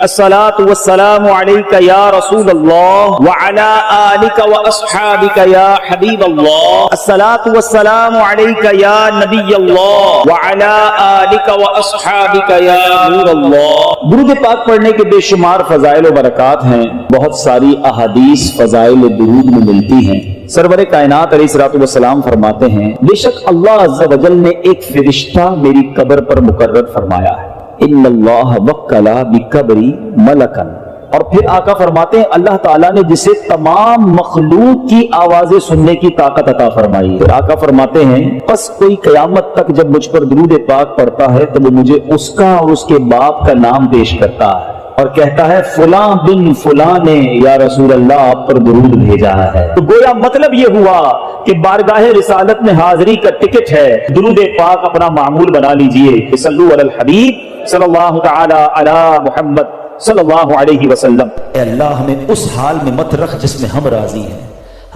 الصلاۃ والسلام علیک یا رسول اللہ وعلی آلک واصحابک یا حبیب اللہ، الصلاۃ والسلام علیک یا نبی اللہ وعلی آلک واصحابک یا نور اللہ۔ درود پاک پڑھنے کے بے شمار فضائل و برکات ہیں، بہت ساری احادیث فضائل درود میں ملتی ہیں۔ سرور کائنات علیہ الصلوۃ والسلام فرماتے ہیں، بے شک اللہ عز و جل نے ایک فرشتہ میری قبر پر مقرر فرمایا ہے، ان اللہ وکل بقبری ملکا، اور پھر آقا فرماتے ہیں اللہ تعالیٰ نے جسے تمام مخلوق کی آوازیں سننے کی طاقت عطا فرمائی ہے۔ آقا فرماتے ہیں پس کوئی قیامت تک جب مجھ پر درود پاک پڑھتا ہے تو وہ مجھے اس کا اور اس کے باپ کا نام پیش کرتا ہے اور کہتا ہے فلاں بن فلاں نے یا رسول اللہ آپ پر درود بھیجا ہے۔ تو گویا مطلب یہ ہوا کہ بارگاہ رسالت میں حاضری کا ٹکٹ ہے، درود پاک اپنا معمول بنا لیجئے۔ صلو علی الحبیب صلی اللہ تعالی علی محمد صلی اللہ علیہ وسلم۔ اے اللہ ہمیں اس حال میں مت رکھ جس میں ہم راضی ہیں،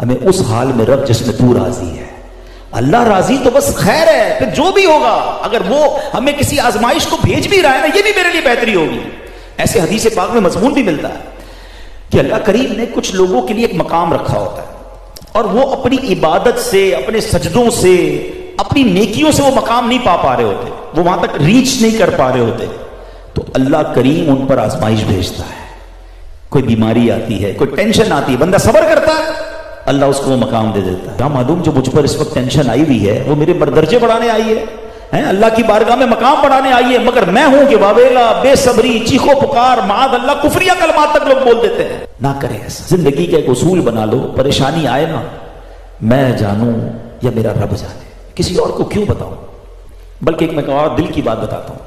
ہمیں اس حال میں رکھ جس میں تو راضی ہے۔ اللہ راضی تو بس خیر ہے، پھر جو بھی ہوگا اگر وہ ہمیں کسی آزمائش کو بھیج بھی رہا ہے نا، یہ بھی میرے لیے بہتری ہوگی۔ ایسے حدیث پاک میں مضمون بھی ملتا ہے کہ اللہ کریم نے کچھ لوگوں کے لیے ایک مقام رکھا ہوتا ہے اور وہ اپنی عبادت سے، اپنے سجدوں سے، اپنی نیکیوں سے وہ مقام نہیں پا رہے ہوتے، وہ وہاں تک ریچ نہیں کر پا رہے ہوتے، تو اللہ کریم ان پر آزمائش بھیجتا ہے۔ کوئی بیماری آتی ہے، کوئی ٹینشن آتی ہے، بندہ صبر کرتا ہے، اللہ اس کو وہ مقام دے دیتا ہے۔ کیا معلوم جو مجھ پر اس وقت ٹینشن آئی ہوئی ہے وہ میرے درجے بڑھانے آئی ہے، اللہ کی بارگاہ میں مقام بڑھانے آئی ہے، مگر میں ہوں کہ واویلا، بے صبری، چیخو پکار، معاذ اللہ کفریہ کلمات تک لوگ بول دیتے ہیں۔ نہ کریں ایسا، زندگی کا ایک اصول بنا لو، پریشانی آئے نا میں جانوں یا میرا رب جانے، کسی اور کو کیوں بتاؤں، بلکہ ایک میں کہا دل کی بات بتاتا ہوں،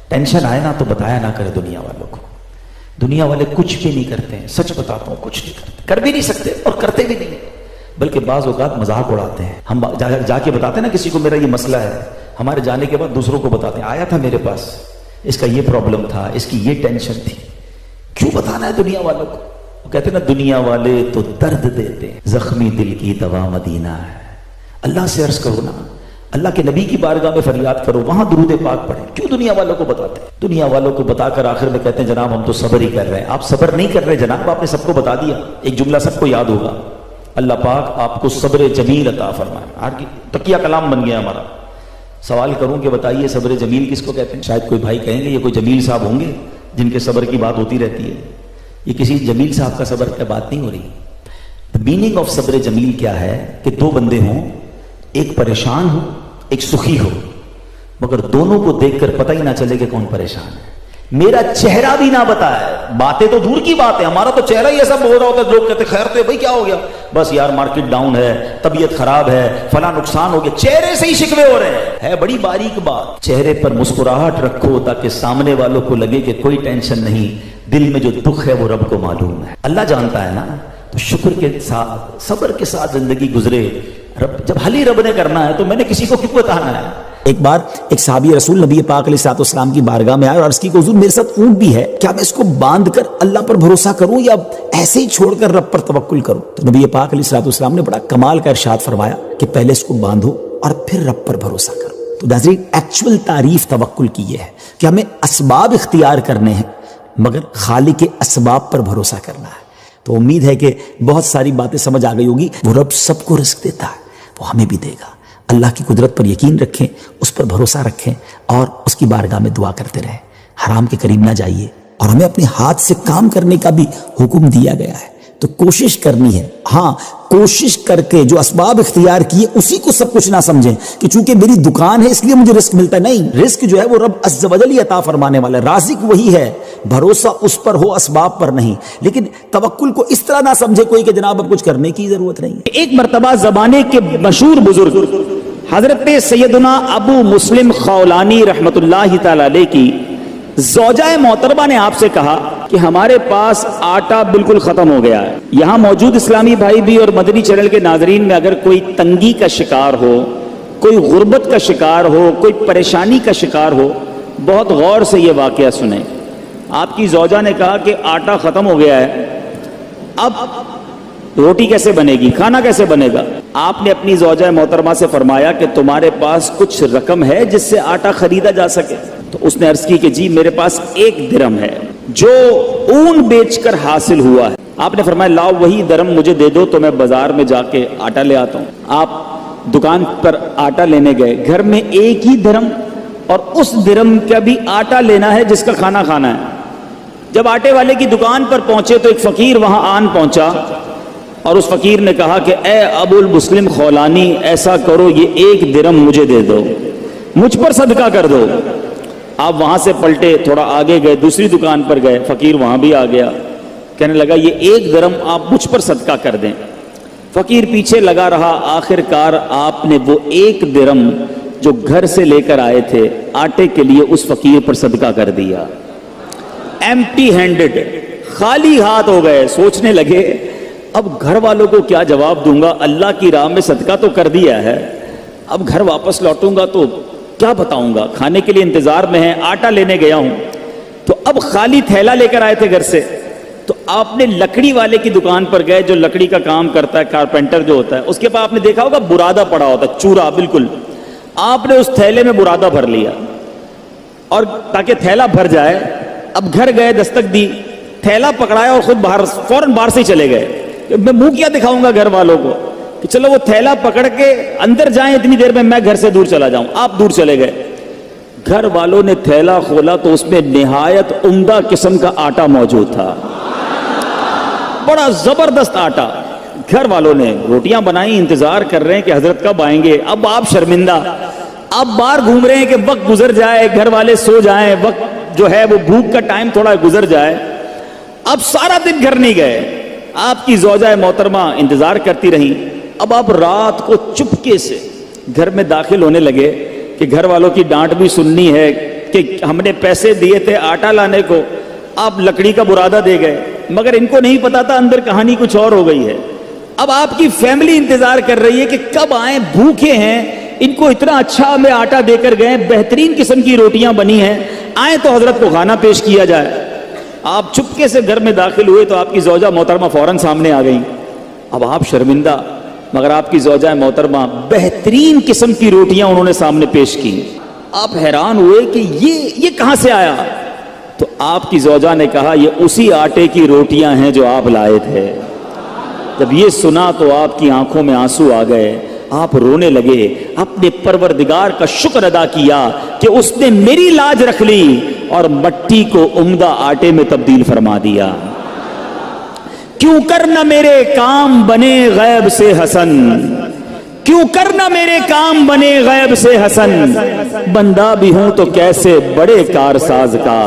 ٹینشن آئے نا تو بتایا نہ کرے دنیا والوں کو، دنیا والے کچھ بھی نہیں کرتے ہیں، سچ بتاتا ہوں کچھ نہیں کرتے، کر بھی نہیں سکتے اور کرتے بھی نہیں، بلکہ بعض اوقات مذاق اڑاتے ہیں۔ ہم جا کے بتاتے ہیں نا کسی کو میرا یہ مسئلہ ہے، ہمارے جانے کے بعد دوسروں کو بتاتے ہیں آیا تھا میرے پاس، اس کا یہ پرابلم تھا، اس کی یہ ٹینشن تھی۔ کیوں بتانا ہے دنیا والوں کو؟ وہ کہتے ہیں نا دنیا والے تو درد دیتے ہیں، زخمی دل کی دوا مدینہ ہے۔ اللہ سے عرض کرو نا، اللہ کے نبی کی بارگاہ میں فریاد کرو، وہاں درود پاک پڑھیں۔ کیوں دنیا والوں کو بتاتے ہیں؟ دنیا والوں کو بتا کر آخر میں کہتے ہیں جناب ہم تو صبر ہی کر رہے ہیں۔ آپ صبر نہیں کر رہے جناب، آپ نے سب کو بتا دیا۔ ایک جملہ سب کو یاد ہوگا، اللہ پاک آپ کو صبر جمیل عطا فرمائے۔ آج کی تکیہ کلام بن گیا ہمارا۔ سوال کروں کہ بتائیے صبر جمیل کس کو کہتے ہیں؟ شاید کوئی بھائی کہیں گے یہ کوئی جمیل صاحب ہوں گے جن کے صبر کی بات ہوتی رہتی ہے۔ یہ کسی جمیل صاحب کا صبر کی بات نہیں ہو رہی۔ The meaning of صبر جمیل کیا ہے کہ دو بندے ہوں، ایک پریشان ہو ایک سخی ہو، مگر دونوں کو دیکھ کر پتہ ہی نہ چلے کہ کون پریشان ہے، میرا چہرہ بھی نہ بتائے۔ باتیں تو دور کی بات ہے، ہمارا تو چہرہ ہی ایسا بول رہا ہوتا ہے، لوگ کہتے خیر تو بھائی کیا ہو گیا، بس یار مارکیٹ ڈاؤن ہے، طبیعت خراب ہے، فلاں نقصان ہو گیا، چہرے سے ہی شکوے ہو رہے ہیں۔ ہے بڑی باریک بات، چہرے پر مسکراہٹ رکھو تاکہ سامنے والوں کو لگے کہ کوئی ٹینشن نہیں، دل میں جو دکھ ہے وہ رب کو معلوم ہے، اللہ جانتا ہے نا۔ تو شکر کے ساتھ، صبر کے ساتھ زندگی گزرے۔ رب جب حل ہی رب نے کرنا ہے تو میں نے کسی کو کیوں بتانا ہے؟ ایک بار ایک صحابی رسول نبی پاک علیہ الصلوۃ والسلام کی بارگاہ میں آئے اور عرض کی کہ حضور میرے ساتھ اونٹ بھی ہے، کیا میں اس کو باندھ کر اللہ پر بھروسہ کروں یا ایسے ہی چھوڑ کر رب پر توکل کروں؟ تو نبی پاک علیہ الصلوۃ والسلام نے بڑا کمال کا ارشاد فرمایا کہ پہلے اس کو باندھو اور پھر رب پر بھروسہ کرو۔ تو ناظرین ایکچول تعریف توکل کی یہ ہے کہ ہمیں اسباب اختیار کرنے ہیں مگر خالق کے اسباب پر بھروسہ کرنا ہے۔ تو امید ہے کہ بہت ساری باتیں سمجھ آ گئی ہوگی۔ وہ رب سب کو رزق دیتا ہے، وہ ہمیں بھی دے گا۔ اللہ کی قدرت پر یقین رکھیں، اس پر بھروسہ رکھیں اور اس کی بارگاہ میں دعا کرتے رہیں۔ حرام کے قریب نہ جائیے، اور ہمیں اپنے ہاتھ سے کام کرنے کا بھی حکم دیا گیا ہے، تو کوشش کرنی ہے۔ ہاں کوشش کر کے جو اسباب اختیار کیے اسی کو سب کچھ نہ سمجھیں کہ چونکہ میری دکان ہے اس لیے مجھے رزق ملتا ہے، نہیں، رزق جو ہے وہ رب عز و جل ہی عطا فرمانے والا ہے، رازق وہی ہے، بھروسہ اس پر ہو اسباب پر نہیں۔ لیکن توکل کو اس طرح نہ سمجھے کوئی کہ جناب اب کچھ کرنے کی ضرورت نہیں ہے۔ ایک مرتبہ زمانے کے مشہور بزرگ حضرت سیدنا ابو مسلم خولانی رحمت اللہ تعالی علیہ کی زوجہ محترمہ نے آپ سے کہا کہ ہمارے پاس آٹا بالکل ختم ہو گیا ہے۔ یہاں موجود اسلامی بھائی بھی اور مدنی چینل کے ناظرین میں اگر کوئی تنگی کا شکار ہو، کوئی غربت کا شکار ہو، کوئی پریشانی کا شکار ہو، بہت غور سے یہ واقعہ سنیں۔ آپ کی زوجہ نے کہا کہ آٹا ختم ہو گیا ہے، اب روٹی کیسے بنے گی، کھانا کیسے بنے گا؟ آپ نے اپنی زوجہ محترمہ سے فرمایا کہ تمہارے پاس کچھ رقم ہے جس سے آٹا خریدا جا سکے؟ تو اس نے عرض کی کہ جی میرے پاس 1 درہم ہے۔ جو اون بیچ کر حاصل ہوا ہے. آپ نے فرمایا لاؤ وہی درم مجھے دے دو تو میں بازار میں جا کے آٹا لے آتا ہوں. آپ دکان پر آٹا لینے گئے, گھر میں ایک ہی درم اور اس درم کا بھی آٹا لینا ہے جس کا کھانا کھانا ہے. جب آٹے والے کی دکان پر پہنچے تو ایک فقیر وہاں آن پہنچا اور اس فقیر نے کہا کہ اے ابو المسلم خولانی, ایسا کرو یہ ایک درم مجھے دے دو, مجھ پر صدقہ کر دو. آپ وہاں سے پلٹے, تھوڑا آگے گئے, دوسری دکان پر گئے, فقیر وہاں بھی آ گیا, کہنے لگا یہ ایک درم آپ مجھ پر صدقہ کر دیں. فقیر پیچھے لگا رہا, آخر کار آپ نے وہ ایک درم جو گھر سے لے کر آئے تھے آٹے کے لیے اس فقیر پر صدقہ کر دیا. ایمٹی ہینڈڈ, خالی ہاتھ ہو گئے. سوچنے لگے اب گھر والوں کو کیا جواب دوں گا, اللہ کی راہ میں صدقہ تو کر دیا ہے, اب گھر واپس لوٹوں گا تو کیا بتاؤں گا, کھانے کے لیے انتظار میں ہے, آٹا لینے گیا ہوں. تو اب خالی تھیلا لے کر آئے تھے گھر سے, تو آپ نے لکڑی والے کی دکان پر گئے جو لکڑی کا کام کرتا ہے, کارپینٹر جو ہوتا ہے, اس کے پاس آپ نے دیکھا ہوگا برادہ پڑا ہوتا ہے, چورا بالکل. آپ نے اس تھیلے میں برادہ بھر لیا اور تاکہ تھیلا بھر جائے, اب گھر گئے, دستک دی, تھیلا پکڑایا اور خود باہر فوراً باہر سے چلے گئے. میں منہ کیا دکھاؤں گا گھر والوں کو کہ چلو وہ تھیلا پکڑ کے اندر جائیں, اتنی دیر میں گھر سے دور چلا جاؤں. آپ دور چلے گئے. گھر والوں نے تھیلا کھولا تو اس میں نہایت عمدہ قسم کا آٹا موجود تھا, بڑا زبردست آٹا. گھر والوں نے روٹیاں بنائی, انتظار کر رہے ہیں کہ حضرت کب آئیں گے. اب آپ شرمندہ, آپ باہر گھوم رہے ہیں کہ وقت گزر جائے, گھر والے سو جائیں, وقت جو ہے وہ بھوک کا ٹائم تھوڑا گزر جائے. اب سارا دن گھر نہیں گئے, آپ کی زوجہ محترمہ انتظار کرتی رہی. اب آپ رات کو چپکے سے گھر میں داخل ہونے لگے کہ گھر والوں کی ڈانٹ بھی سننی ہے کہ ہم نے پیسے دیے تھے آٹا لانے کو, آپ لکڑی کا برادہ دے گئے, مگر ان کو نہیں پتا تھا اندر کہانی کچھ اور ہو گئی ہے. اب آپ کی فیملی انتظار کر رہی ہے کہ کب آئیں, بھوکے ہیں, ان کو اتنا اچھا ہمیں آٹا دے کر گئے, بہترین قسم کی روٹیاں بنی ہیں, آئیں تو حضرت کو کھانا پیش کیا جائے. آپ چپکے سے گھر میں داخل ہوئے تو آپ کی زوجہ محترمہ فوراً سامنے آ گئیں. اب آپ شرمندہ, مگر آپ کی زوجہ محترمہ بہترین قسم کی روٹیاں انہوں نے سامنے پیش کی. آپ حیران ہوئے کہ یہ کہاں سے آیا. تو آپ کی زوجہ نے کہا یہ اسی آٹے کی روٹیاں ہیں جو آپ لائے تھے. جب یہ سنا تو آپ کی آنکھوں میں آنسو آ گئے, آپ رونے لگے, اپنے پروردگار کا شکر ادا کیا کہ اس نے میری لاج رکھ لی اور مٹی کو عمدہ آٹے میں تبدیل فرما دیا. کیوں کرنا میرے کام بنے غیب سے حسن, کیوں کرنا میرے کام بنے غیب سے حسن, بندہ بھی ہوں تو کیسے بڑے کارساز کا.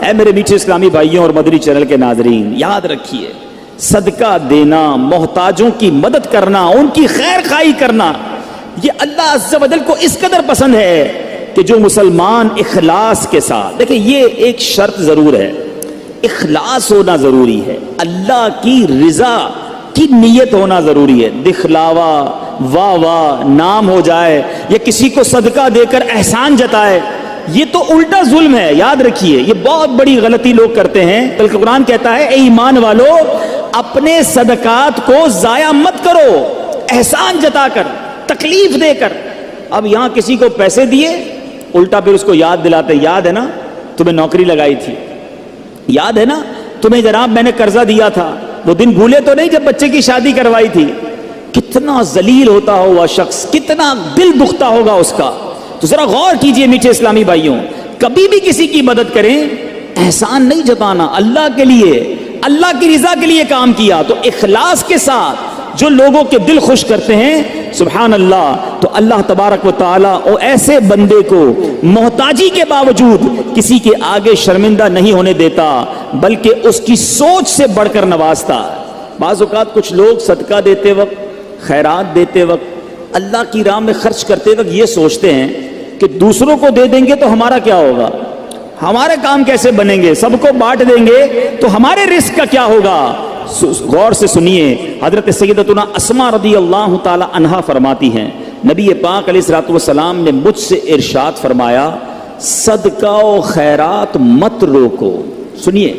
اے میرے میٹھے اسلامی بھائیوں اور مدنی چینل کے ناظرین, یاد رکھیے صدقہ دینا, محتاجوں کی مدد کرنا, ان کی خیر خواہی کرنا, یہ اللہ عز و جل کو اس قدر پسند ہے کہ جو مسلمان اخلاص کے ساتھ, دیکھیں یہ ایک شرط ضرور ہے, اخلاص ہونا ضروری ہے, اللہ کی رضا کی نیت ہونا ضروری ہے. دکھلاوا, واہ واہ, نام ہو جائے یا کسی کو صدقہ دے کر احسان جتائے, یہ تو الٹا ظلم ہے. یاد رکھیے یہ بہت بڑی غلطی لوگ کرتے ہیں. بلکہ قرآن کہتا ہے اے ایمان والو اپنے صدقات کو ضائع مت کرو, احسان جتا کر, تکلیف دے کر. اب یہاں کسی کو پیسے دیے, الٹا پھر اس کو یاد دلاتے, یاد ہے نا تمہیں نوکری لگائی تھی, یاد ہے نا تمہیں جناب میں نے قرضہ دیا تھا, وہ دن بھولے تو نہیں جب بچے کی شادی کروائی تھی. کتنا ذلیل ہوتا ہوگا شخص, کتنا دل دکھتا ہوگا اس کا. تو ذرا غور کیجئے میٹھے اسلامی بھائیوں, کبھی بھی کسی کی مدد کریں احسان نہیں جتانا, اللہ کے لیے, اللہ کی رضا کے لیے کام کیا تو اخلاص کے ساتھ جو لوگوں کے دل خوش کرتے ہیں سبحان اللہ, تو اللہ تبارک و تعالیٰ ایسے بندے کو محتاجی کے باوجود کسی کے آگے شرمندہ نہیں ہونے دیتا, بلکہ اس کی سوچ سے بڑھ کر نوازتا. بعض اوقات کچھ لوگ صدقہ دیتے وقت, خیرات دیتے وقت, اللہ کی راہ میں خرچ کرتے وقت یہ سوچتے ہیں کہ دوسروں کو دے دیں گے تو ہمارا کیا ہوگا, ہمارے کام کیسے بنیں گے, سب کو بانٹ دیں گے تو ہمارے رزق کا کیا ہوگا. غور سے سنیے, حضرت سیدتنا اسماء رضی اللہ تعالی عنہا فرماتی ہیں نبی پاک علیہ الصلوۃ والسلام نے مجھ سے ارشاد فرمایا صدقہ و خیرات مت روکو. سنیے